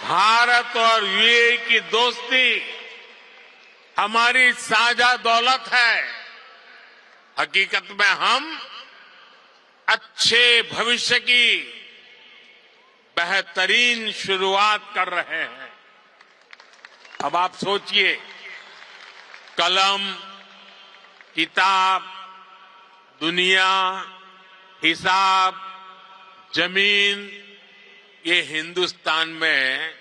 भारत और यूएई की दोस्ती हमारी साझा दौलत है। हकीकत में हम अच्छे भविष्य की बेहतरीन शुरुआत कर रहे हैं। अब आप सोचिए, कलम, किताब, दुनिया, हिसाब, जमीन, ये हिंदुस्तान में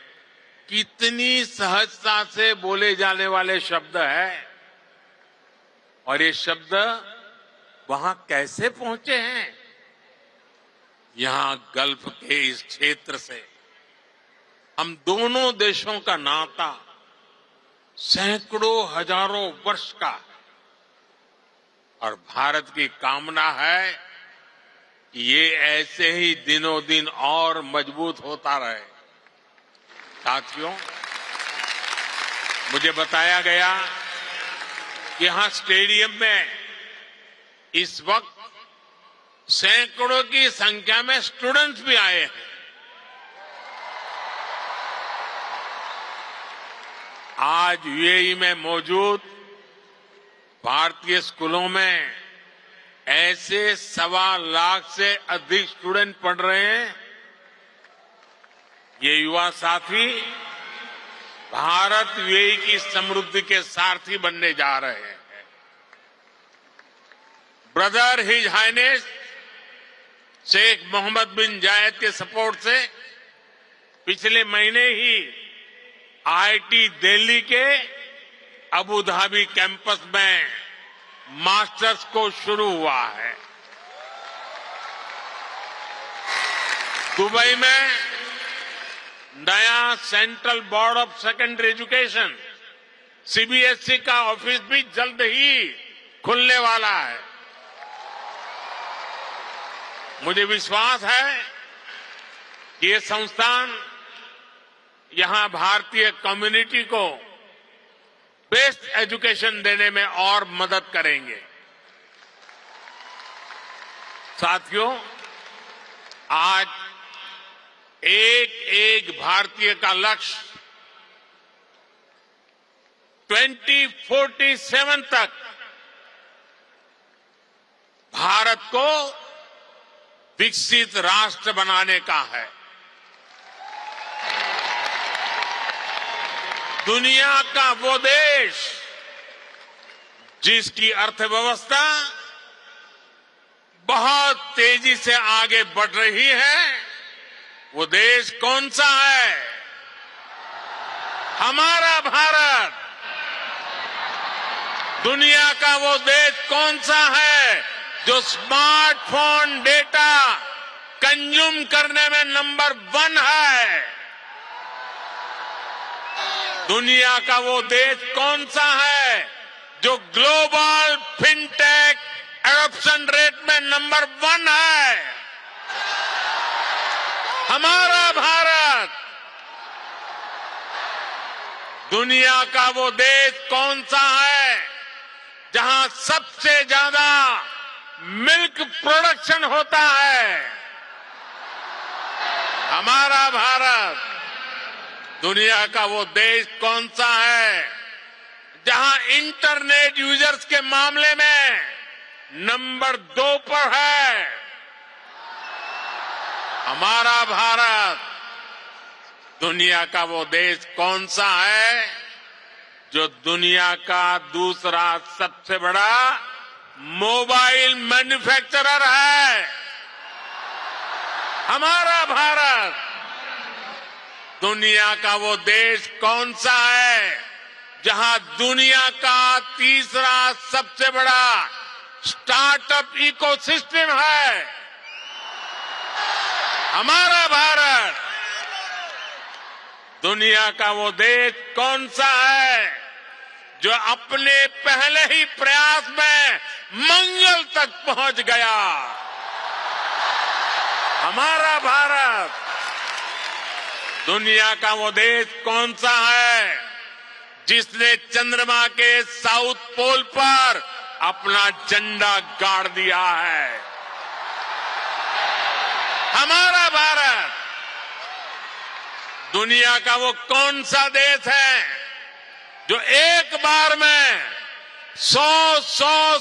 कितनी सहजता से बोले जाने वाले शब्द हैं और ये शब्द वहां कैसे पहुंचे हैं? यहां गल्फ के इस क्षेत्र से हम दोनों देशों का नाता सैकड़ों हजारों वर्ष का है और भारत की कामना है कि ये ऐसे ही दिनों दिन और मजबूत होता रहे। साथियों, मुझे बताया गया कि यहां स्टेडियम में इस वक्त सैकड़ों की संख्या में स्टूडेंट्स भी आए हैं। आज यूएई में मौजूद भारतीय स्कूलों में ऐसे 1.25 लाख से अधिक स्टूडेंट पढ़ रहे हैं। ये युवा साथी भारत यूएई की समृद्धि के सारथी बनने जा रहे हैं। Brother his highness Sheikh Mohammed bin Zayed के सपोर्ट से पिछले महीने ही आईआईटी दिल्ली के अबू धाबी कैंपस में मास्टर्स कोर्स शुरू हुआ है। दुबई में नया central board of secondary education CBSE का ऑफिस भी जल्द ही खुलने वाला है। मुझे विश्वास है कि ये संस्थान यहां भारतीय कम्युनिटी को बेस्ट एजुकेशन देने में और मदद करेंगे। साथियों, आज एक एक भारतीय का लक्ष्य 2047 तक भारत को विकसित राष्ट्र बनाने का है। दुनिया का वो देश जिसकी अर्थव्यवस्था बहुत तेजी से आगे बढ़ रही है, वो देश कौन सा है? हमारा भारत। दुनिया का वो देश कौन सा है जो स्मार्टफोन डेटा कंज्यूम करने में नंबर 1 है? दुनिया का वो देश कौन सा है जो ग्लोबल फिनटेक एडॉप्शन रेट में नंबर 1 है? हमारा भारत। दुनिया का वो देश कौन सा है जहां सबसे ज्यादा मिल्क प्रोडक्शन होता है? हमारा भारत। दुनिया का वो देश कौन सा है जहां इंटरनेट यूजर्स के मामले में नंबर 2 पर है? हमारा भारत। दुनिया का वो देश कौन सा है जो दुनिया का दूसरा सबसे बड़ा मोबाइल मैन्युफैक्चरर है? हमारा भारत। दुनिया का वो देश कौन सा है जहां दुनिया का तीसरा सबसे बड़ा स्टार्टअप इकोसिस्टम है? हमारा भारत। दुनिया का वो देश कौन सा है जो अपने पहले ही प्रयास में मंगल तक पहुंच गया? हमारा भारत। दुनिया का वो देश कौन सा है जिसने चंद्रमा के साउथ पोल पर अपना झंडा गाड़ दिया है? हमारा भारत। दुनिया का वो कौन सा देश है जो एक बार में 100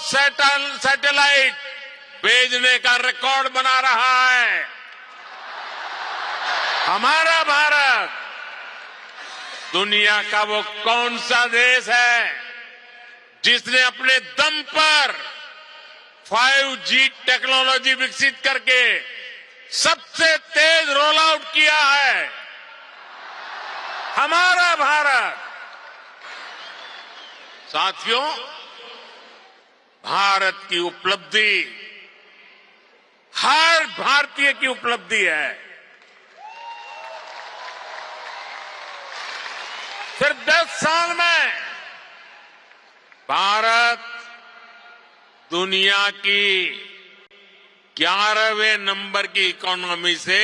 सैटेलाइट भेजने का रिकॉर्ड बना रहा है? हमारा भारत दुनिया का वो कौन सा देश है जिसने अपने दम पर 5G टेक्नोलॉजी विकसित करके सबसे तेज रोल आउट किया है? हमारा भारत। साथियों, भारत की उपलब्धि हर भारतीय की उपलब्धि है। सिर्फ 10 साल में भारत दुनिया की 11वें नंबर की इकोनॉमी से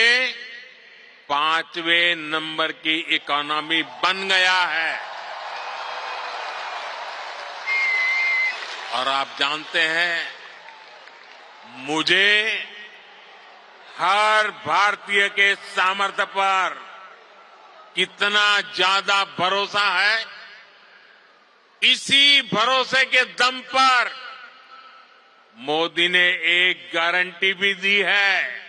5वें नंबर की इकोनॉमी बन गया है। और आप जानते हैं, मुझे हर भारतीय के सामर्थ्य पर कितना ज्यादा भरोसा है, इसी भरोसे के दम पर मोदी ने एक गारंटी भी दी है।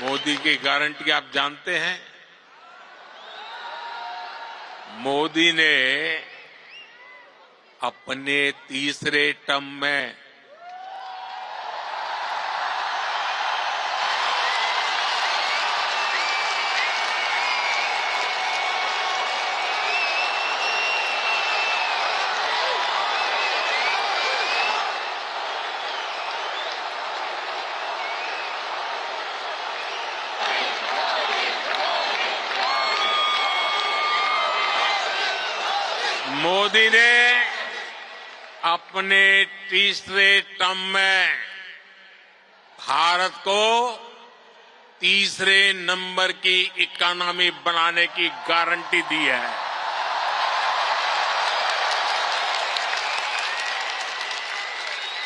मोदी की गारंटी आप जानते हैं? मोदी ने अपने तीसरे टर्म में मोदी ने अपने तीसरे टर्म में भारत को तीसरे नंबर की इकोनॉमी बनाने की गारंटी दी है।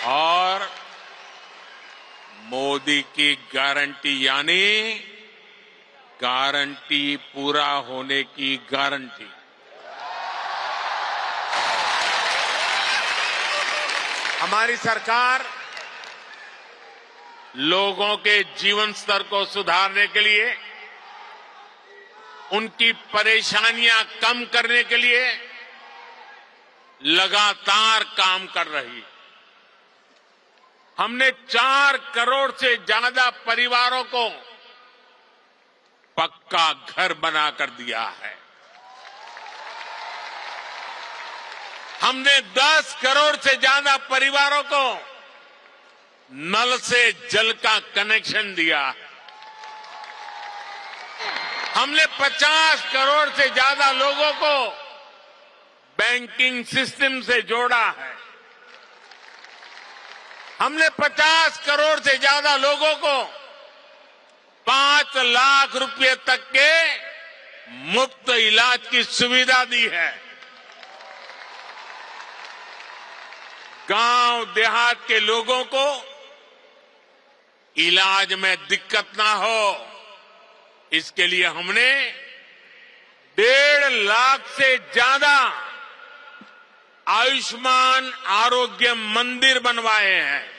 और मोदी की गारंटी यानी गारंटी पूरा होने की गारंटी। हमारी सरकार लोगों के जीवन स्तर को सुधारने के लिए, उनकी परेशानियां कम करने के लिए लगातार काम कर रही है। हमने 4 करोड़ से ज्यादा परिवारों को पक्का घर बनाकर दिया है। हमने 10 करोड़ से ज्यादा परिवारों को नल से जल का कनेक्शन दिया है। हमने 50 करोड़ से ज्यादा लोगों को बैंकिंग सिस्टम से जोड़ा है। हमने 50 करोड़ से ज्यादा लोगों को 5 लाख रुपए तक के मुफ्त इलाज की सुविधा दी है। गांव देहात के लोगों को इलाज में दिक्कत ना हो, इसके लिए हमने 1.5 लाख से ज्यादा आयुष्मान आरोग्य मंदिर बनवाए हैं।